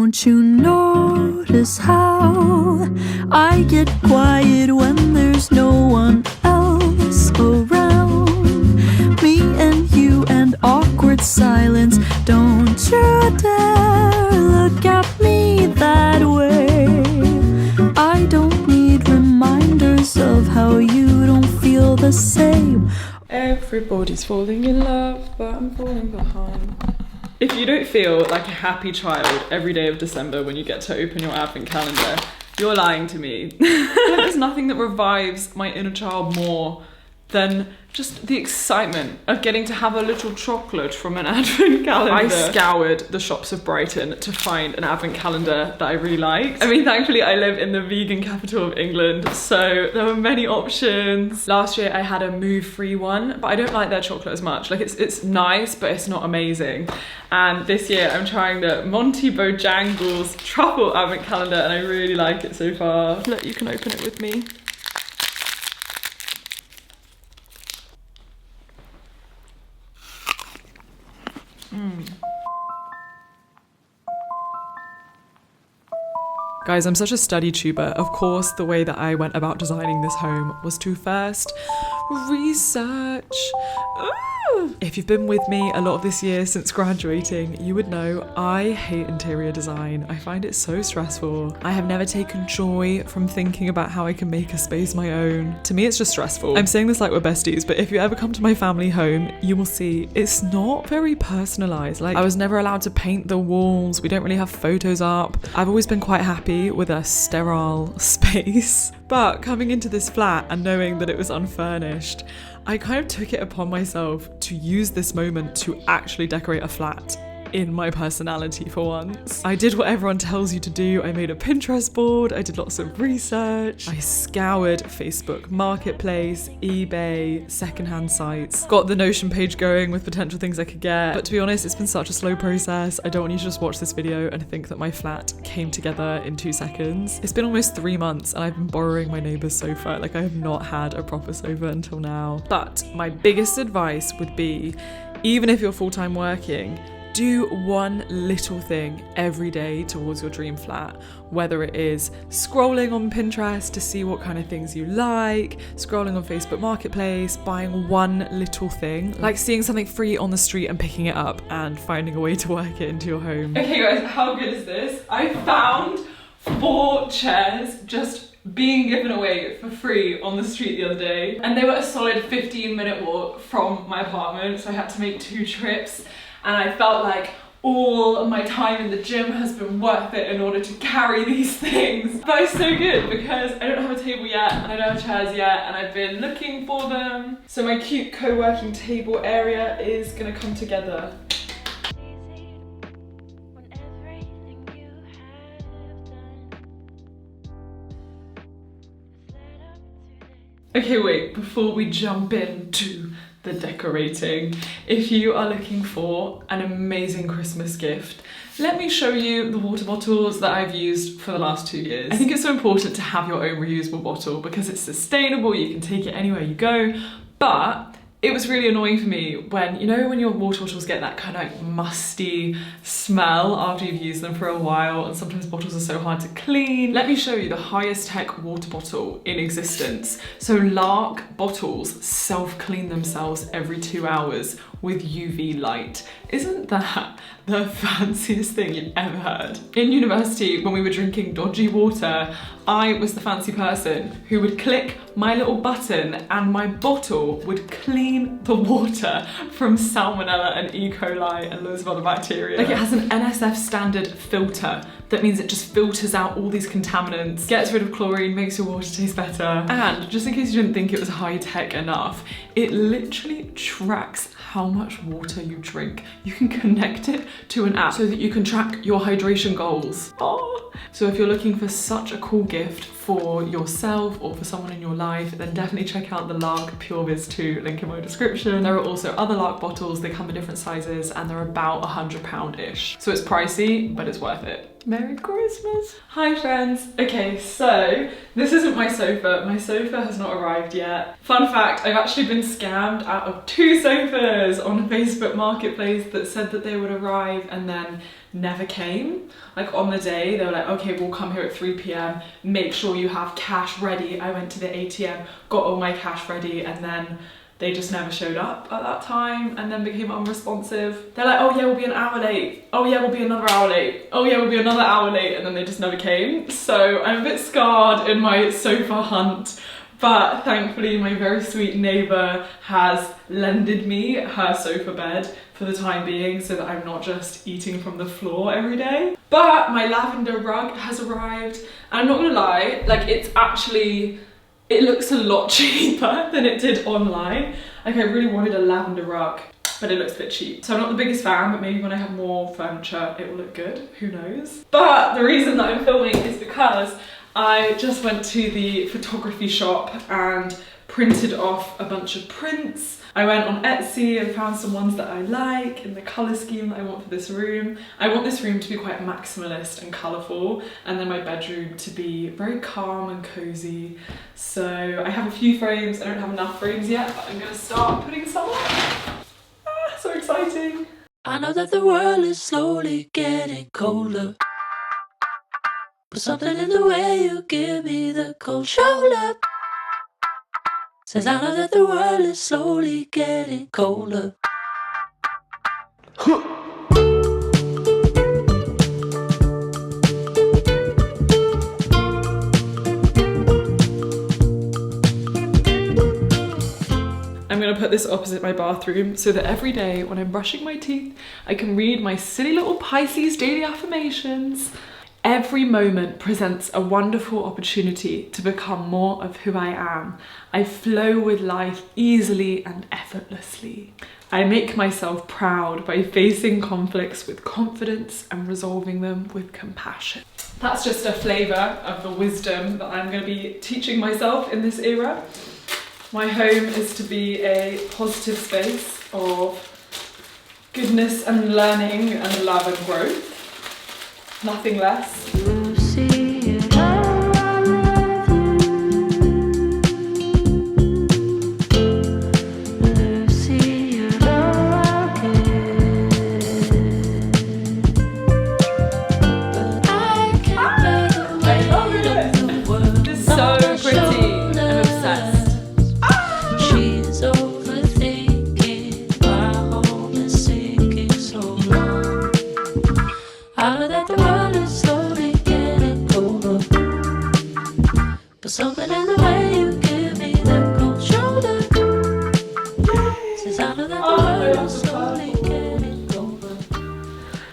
Don't you notice how I get quiet when there's no one else around? Me and you and awkward silence. Don't you dare look at me that way. I don't need reminders of how you don't feel the same. Everybody's falling in love, but I'm falling behind. If you don't feel like a happy child every day of December when you get to open your advent calendar, you're lying to me. There's nothing that revives my inner child more than just the excitement of getting to have a little chocolate from an advent calendar. I scoured the shops of Brighton to find an advent calendar that I really liked. I mean, thankfully I live in the vegan capital of England, so there were many options. Last year I had a moveeee one, but I don't like their chocolate as much. Like it's nice, but it's not amazing. And this year I'm trying the Monty Bojangles truffle advent calendar and I really like it so far. Look, you can open it with me. Guys, I'm such a study tuber. Of course, the way that I went about designing this home was to first research. If you've been with me a lot of this year since graduating, you would know I hate interior design. I find it so stressful. I have never taken joy from thinking about how I can make a space my own. To me, it's just stressful. I'm saying this like we're besties, but if you ever come to my family home, you will see it's not very personalized. Like, I was never allowed to paint the walls. We don't really have photos up. I've always been quite happy with a sterile space. But coming into this flat and knowing that it was unfurnished, I kind of took it upon myself to use this moment to actually decorate a flat in my personality for once. I did what everyone tells you to do. I made a Pinterest board, I did lots of research, I scoured Facebook Marketplace, eBay, secondhand sites, got the Notion page going with potential things I could get. But to be honest, it's been such a slow process. I don't want you to just watch this video and think that my flat came together in 2 seconds. It's been almost 3 months and I've been borrowing my neighbour's sofa. Like, I have not had a proper sofa until now. But my biggest advice would be, even if you're full-time working, do one little thing every day towards your dream flat, whether it is scrolling on Pinterest to see what kind of things you like, scrolling on Facebook Marketplace, buying one little thing, like seeing something free on the street and picking it up and finding a way to work it into your home. Okay guys, how good is this? I found 4 chairs just being given away for free on the street the other day, and they were a solid 15-minute walk from my apartment, so I had to make 2 trips. And I felt like all my time in the gym has been worth it in order to carry these things. But it's so good because I don't have a table yet and I don't have chairs yet and I've been looking for them. So my cute co-working table area is gonna come together. Okay, wait, before we jump into the decorating, if you are looking for an amazing Christmas gift, let me show you the water bottles that I've used for the last 2 years. I think it's so important to have your own reusable bottle because it's sustainable, you can take it anywhere you go, but it was really annoying for me when, you know, when your water bottles get that kind of like musty smell after you've used them for a while, and sometimes bottles are so hard to clean. Let me show you the highest tech water bottle in existence. So longgg bottles self-clean themselves every 2 hours with UV light. Isn't that the fanciest thing you've ever heard? In university, when we were drinking dodgy water, I was the fancy person who would click my little button and my bottle would clean the water from salmonella and E. coli and loads of other bacteria. Like, it has an NSF standard filter. That means it just filters out all these contaminants, gets rid of chlorine, makes your water taste better. And just in case you didn't think it was high tech enough, it literally tracks how much water you drink. You can connect it to an app so that you can track your hydration goals. Oh. So if you're looking for such a cool gift for yourself or for someone in your life, then definitely check out the longgg PureViz 2, link in my description. There are also other longgg bottles, they come in different sizes and they're about £100-ish. So it's pricey, but it's worth it. Merry Christmas. Hi friends. Okay, so this isn't my sofa. My sofa has not arrived yet. Fun fact, I've actually been scammed out of 2 sofas on Facebook Marketplace that said that they would arrive and then never came. Like on the day, they were like, okay, we'll come here at 3 p.m. Make sure you have cash ready. I went to the ATM, got all my cash ready, and then they just never showed up at that time and then became unresponsive. They're like, oh yeah, we'll be an hour late. Oh yeah, we'll be another hour late. Oh yeah, we'll be another hour late. And then they just never came. So I'm a bit scarred in my sofa hunt, but thankfully my very sweet neighbour has lended me her sofa bed for the time being so that I'm not just eating from the floor every day. But my lavender rug has arrived. And I'm not gonna lie, like it looks a lot cheaper than it did online. Like I really wanted a lavender rug, but it looks a bit cheap. So I'm not the biggest fan, but maybe when I have more furniture, it will look good, who knows? But the reason that I'm filming is because I just went to the photography shop and printed off a bunch of prints. I went on Etsy and found some ones that I like in the colour scheme that I want for this room. I want this room to be quite maximalist and colourful, and then my bedroom to be very calm and cosy. So I have a few frames. I don't have enough frames yet, but I'm gonna start putting some up. So exciting. I know that the world is slowly getting colder, but something in the way you give me the cold shoulder says I know that the world is slowly getting colder. I'm gonna put this opposite my bathroom so that every day when I'm brushing my teeth, I can read my silly little Pisces daily affirmations. Every moment presents a wonderful opportunity to become more of who I am. I flow with life easily and effortlessly. I make myself proud by facing conflicts with confidence and resolving them with compassion. That's just a flavour of the wisdom that I'm going to be teaching myself in this era. My home is to be a positive space of goodness and learning and love and growth. Nothing less. Something in the way you give me the cold shoulder says I know that the world is slowly getting colder.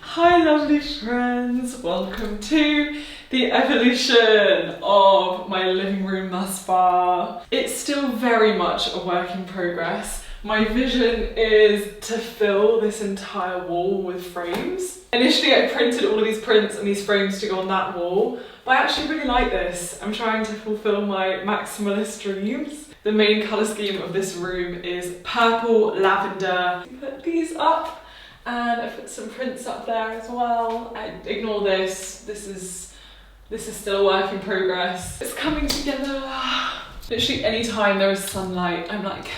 Hi lovely friends, welcome to the evolution of my living room thus far. It's still very much a work in progress. My vision is to fill this entire wall with frames. Initially I printed all of these prints and these frames to go on that wall, but I actually really like this. I'm trying to fulfill my maximalist dreams. The main colour scheme of this room is purple, lavender. Put these up and I put some prints up there as well. I ignore this. This is still a work in progress. It's coming together. Literally any time there is sunlight, I'm like,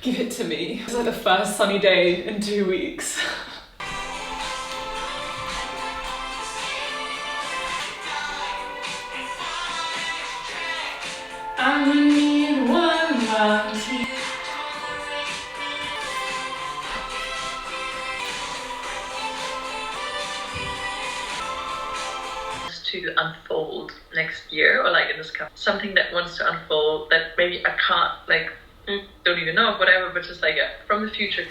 give it to me. It's like the first sunny day in 2 weeks. I need one mountain. To unfold next year, or like in this something that wants to unfold that maybe I can't, like, don't even know, whatever, but just like from the future.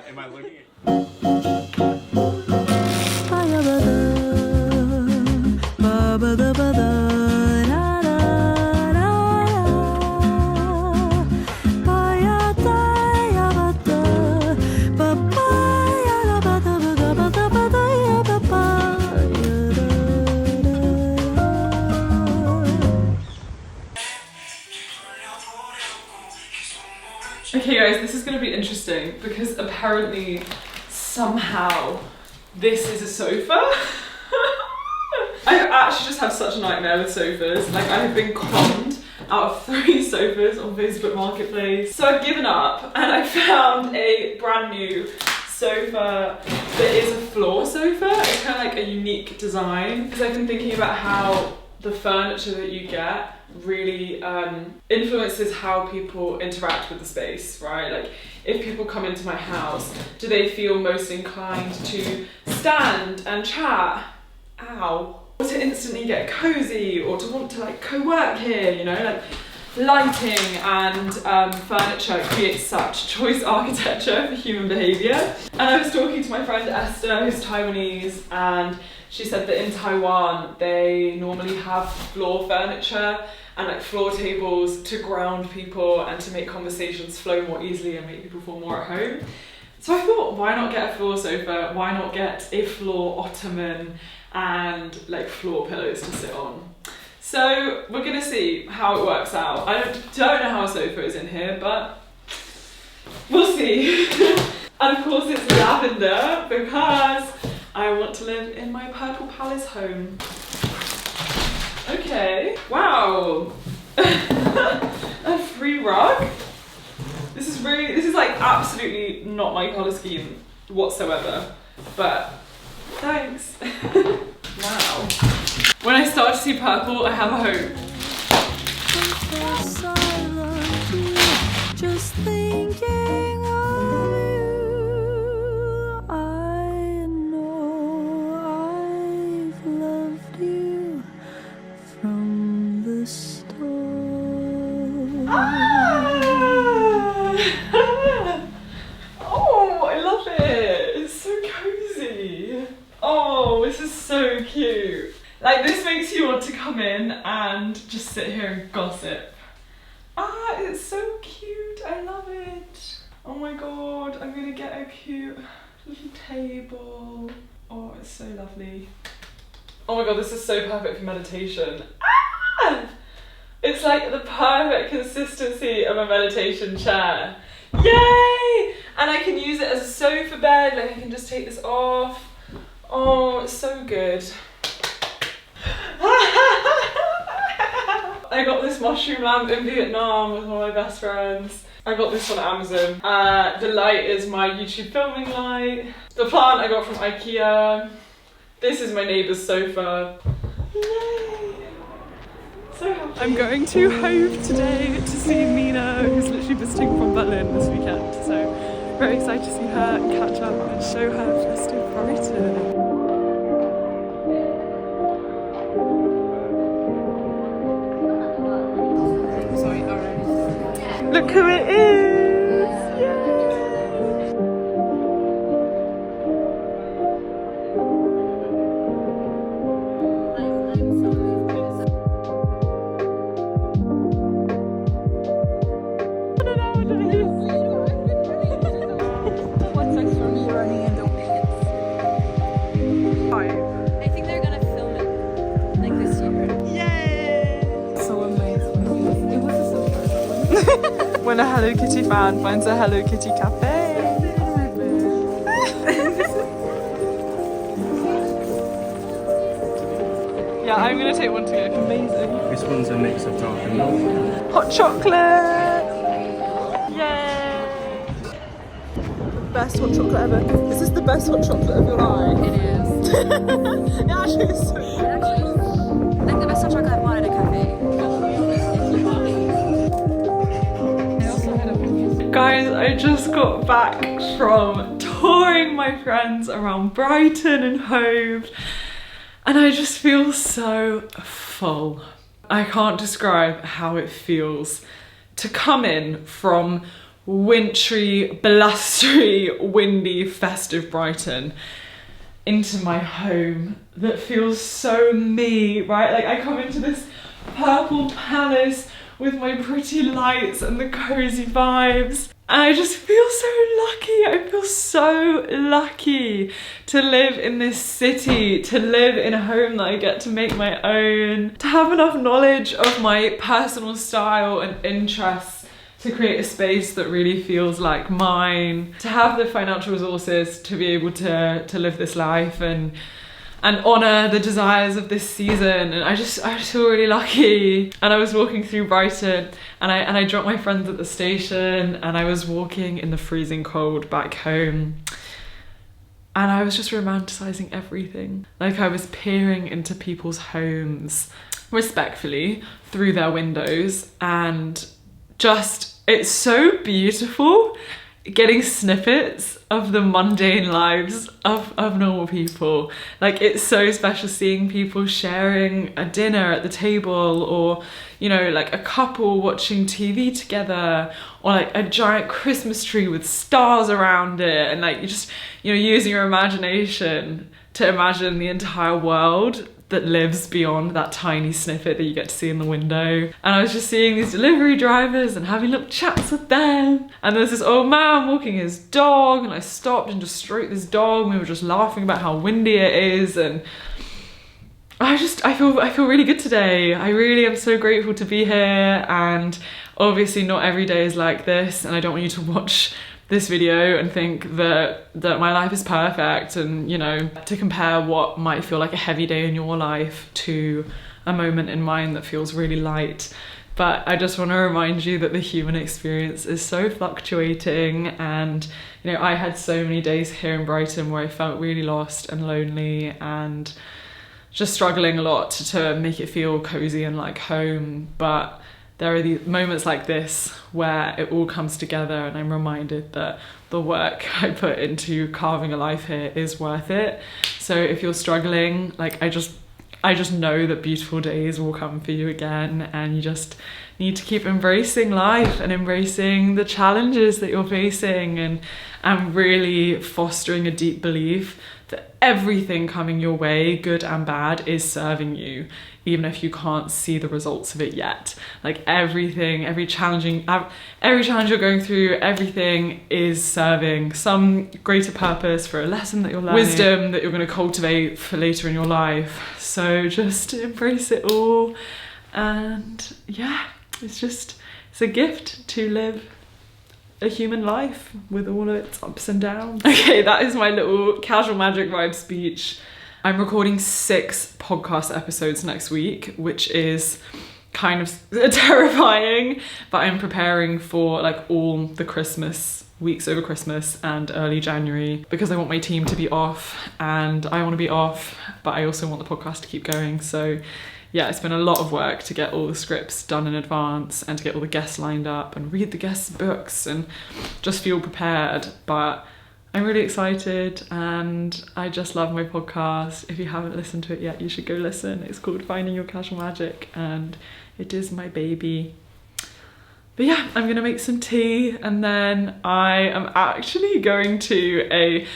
Am I looking at Okay guys, this is going to be interesting because apparently somehow this is a sofa. I've actually just have such a nightmare with sofas. Like, I have been conned out of 3 sofas on Facebook Marketplace. So I've given up and I found a brand new sofa that is a floor sofa. It's kind of like a unique design, because I've been thinking about how the furniture that you get really influences how people interact with the space, right? Like, if people come into my house, do they feel most inclined to stand and chat? Ow. Or to instantly get cozy, or to want to like co-work here, you know? Like, lighting and furniture creates such choice architecture for human behaviour. And I was talking to my friend Esther, who's Taiwanese, and she said that in Taiwan they normally have floor furniture and like floor tables to ground people and to make conversations flow more easily and make people feel more at home. So I thought, why not get a floor sofa? Why not get a floor ottoman and like floor pillows to sit on? So we're gonna see how it works out. I don't know how a sofa is in here, but we'll see. And of course it's lavender, because I want to live in my Purple Palace home. Okay, wow. A free rug? This is like absolutely not my colour scheme whatsoever, but thanks. Wow. When I start to see purple, I have a hope. Confess I love you, just thinking of you. I know I've loved you from the start. Oh, I love it. It's so cozy. Oh, this is so cute. Like, this makes you want to come in and just sit here and gossip. Ah, it's so cute. I love it. Oh my god, I'm gonna get a cute little table. Oh, it's so lovely. Oh my god, this is so perfect for meditation. Ah! It's like the perfect consistency of a meditation chair. Yay! And I can use it as a sofa bed. Like, I can just take this off. Oh, it's so good. I got this mushroom lamp in Vietnam with one of my best friends. I got this on Amazon. The light is my YouTube filming light. The plant I got from IKEA. This is my neighbour's sofa. Yay! So happy. I'm going to Hove today to see Mina, who's literally visiting from Berlin this weekend. So very excited to see her and catch up and show her festive Brighton. Look who it is! Yay! What's next for me running into weeds? I think they're gonna film it like this year. Yay! So amazing. It was so When a Hello Kitty fan finds a Hello Kitty cafe. Yeah, I'm gonna take one to go. Amazing. This one's a mix of dark and light. Hot chocolate! Yay! The best hot chocolate ever. Is this the best hot chocolate of your life? It is. It actually is so good. Actually, like the best hot chocolate I've bought at a cafe. Guys, I just got back from touring my friends around Brighton and Hove, and I just feel so full. I can't describe how it feels to come in from wintry, blustery, windy, festive Brighton into my home that feels so me, right? Like, I come into this Purple Palace with my pretty lights and the cozy vibes. And I just feel so lucky. I feel so lucky to live in this city, to live in a home that I get to make my own, to have enough knowledge of my personal style and interests to create a space that really feels like mine, to have the financial resources to be able to live this life, and and honour the desires of this season. And I just feel really lucky. And I was walking through Brighton and I dropped my friends at the station, and I was walking in the freezing cold back home. And I was just romanticising everything. Like, I was peering into people's homes respectfully through their windows, and just, it's so beautiful getting snippets of the mundane lives of normal people. Like, it's so special seeing people sharing a dinner at the table, or, you know, like a couple watching TV together, or like a giant Christmas tree with stars around it, and like you just, you know, using your imagination to imagine the entire world that lives beyond that tiny snippet that you get to see in the window. And I was just seeing these delivery drivers and having little chats with them. And there's this old man walking his dog, and I stopped and just stroked this dog, and we were just laughing about how windy it is. And I feel really good today. I really am so grateful to be here. And obviously not every day is like this, and I don't want you to watch this video and think that my life is perfect, and, you know, to compare what might feel like a heavy day in your life to a moment in mine that feels really light. But I just want to remind you that the human experience is so fluctuating, and, you know, I had so many days here in Brighton where I felt really lost and lonely and just struggling a lot to make it feel cozy and like home. But there are these moments like this where it all comes together, and I'm reminded that the work I put into carving a life here is worth it. So if you're struggling, like, I just know that beautiful days will come for you again, and you just need to keep embracing life and embracing the challenges that you're facing, and really fostering a deep belief that everything coming your way, good and bad, is serving you, even if you can't see the results of it yet. Like, everything, every challenge you're going through, everything is serving some greater purpose for a lesson that you're learning, wisdom that you're going to cultivate for later in your life. So just embrace it all. And yeah, it's a gift to live a human life with all of its ups and downs. Okay, that is my little casual magic vibe speech. I'm recording 6 podcast episodes next week, which is kind of terrifying, but I'm preparing for like all the Christmas weeks over Christmas and early January, because I want my team to be off and I want to be off, but I also want the podcast to keep going. So yeah, it's been a lot of work to get all the scripts done in advance and to get all the guests lined up and read the guests' books and just feel prepared. But I'm really excited, and I just love my podcast. If you haven't listened to it yet, you should go listen. It's called Finding Your Casual Magic, and it is my baby. But yeah, I'm gonna make some tea, and then I am actually going to a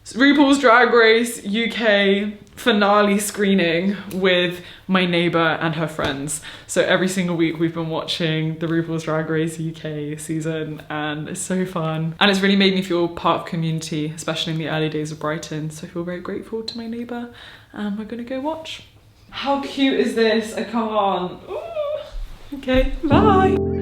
RuPaul's Drag Race UK finale screening with my neighbour and her friends. So every single week we've been watching the RuPaul's Drag Race UK season, and it's so fun. And it's really made me feel part of community, especially in the early days of Brighton. So I feel very grateful to my neighbour, and we're gonna go watch. How cute is this? I can't. Ooh. Okay, bye.